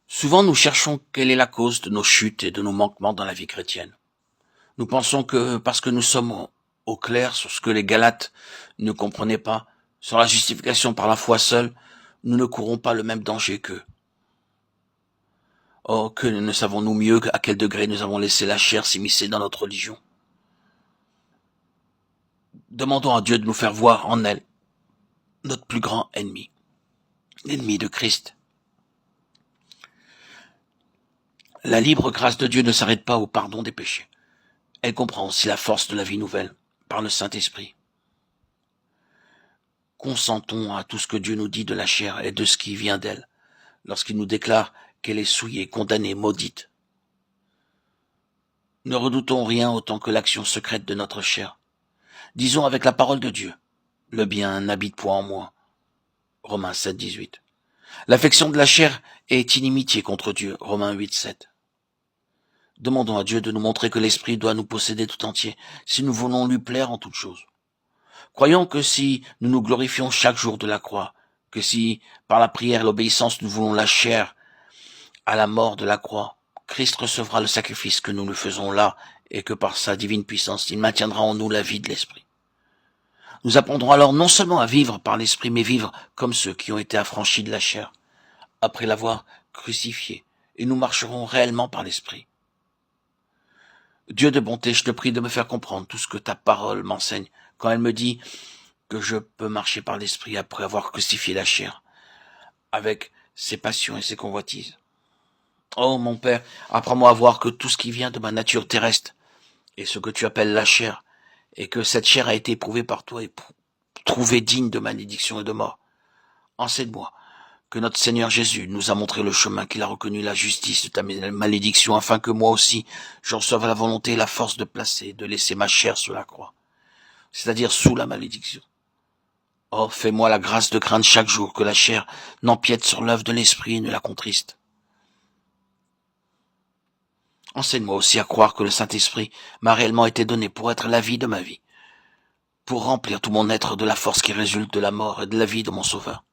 Souvent, nous cherchons quelle est la cause de nos chutes et de nos manquements dans la vie chrétienne. Nous pensons que parce que nous sommes au clair sur ce que les Galates ne comprenaient pas, sur la justification par la foi seule, nous ne courons pas le même danger qu'eux. Oh, que ne savons-nous mieux à quel degré nous avons laissé la chair s'immiscer dans notre religion. Demandons à Dieu de nous faire voir en elle notre plus grand ennemi, l'ennemi de Christ. La libre grâce de Dieu ne s'arrête pas au pardon des péchés. Elle comprend aussi la force de la vie nouvelle, par le Saint-Esprit. Consentons à tout ce que Dieu nous dit de la chair et de ce qui vient d'elle, lorsqu'il nous déclare qu'elle est souillée, condamnée, maudite. Ne redoutons rien autant que l'action secrète de notre chair. Disons avec la parole de Dieu, le bien n'habite point en moi. Romains 7, 18. L'affection de la chair est inimitié contre Dieu. Romains 8, 7. Demandons à Dieu de nous montrer que l'Esprit doit nous posséder tout entier, si nous voulons lui plaire en toutes choses. Croyons que si nous nous glorifions chaque jour de la croix, que si, par la prière et l'obéissance, nous voulons la chair à la mort de la croix, Christ recevra le sacrifice que nous lui faisons là, et que par sa divine puissance, il maintiendra en nous la vie de l'Esprit. Nous apprendrons alors non seulement à vivre par l'Esprit, mais vivre comme ceux qui ont été affranchis de la chair, après l'avoir crucifié, et nous marcherons réellement par l'Esprit. Dieu de bonté, je te prie de me faire comprendre tout ce que ta parole m'enseigne, quand elle me dit que je peux marcher par l'Esprit après avoir crucifié la chair, avec ses passions et ses convoitises. Oh mon Père, apprends-moi à voir que tout ce qui vient de ma nature terrestre est ce que tu appelles la chair, et que cette chair a été éprouvée par toi et trouvée digne de malédiction et de mort. Enseigne-moi que notre Seigneur Jésus nous a montré le chemin, qu'il a reconnu la justice de ta malédiction, afin que moi aussi j'en reçoive la volonté et la force de placer, de laisser ma chair sur la croix, c'est-à-dire sous la malédiction. Oh, fais-moi la grâce de craindre chaque jour que la chair n'empiète sur l'œuvre de l'Esprit et ne la contriste. Enseigne-moi aussi à croire que le Saint-Esprit m'a réellement été donné pour être la vie de ma vie, pour remplir tout mon être de la force qui résulte de la mort et de la vie de mon Sauveur.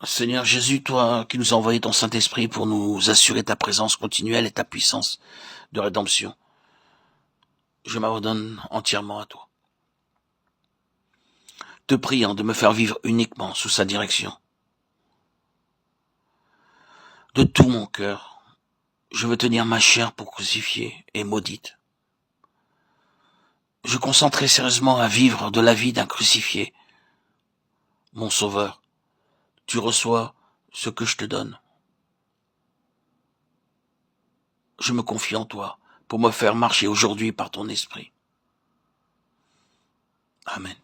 Seigneur Jésus, toi qui nous as envoyé ton Saint-Esprit pour nous assurer ta présence continuelle et ta puissance de rédemption, je m'abandonne entièrement à toi, te priant de me faire vivre uniquement sous sa direction. De tout mon cœur, je veux tenir ma chair pour crucifiée et maudite. Je consentrai sérieusement à vivre de la vie d'un crucifié. Mon Sauveur, tu reçois ce que je te donne. Je me confie en toi pour me faire marcher aujourd'hui par ton esprit. Amen.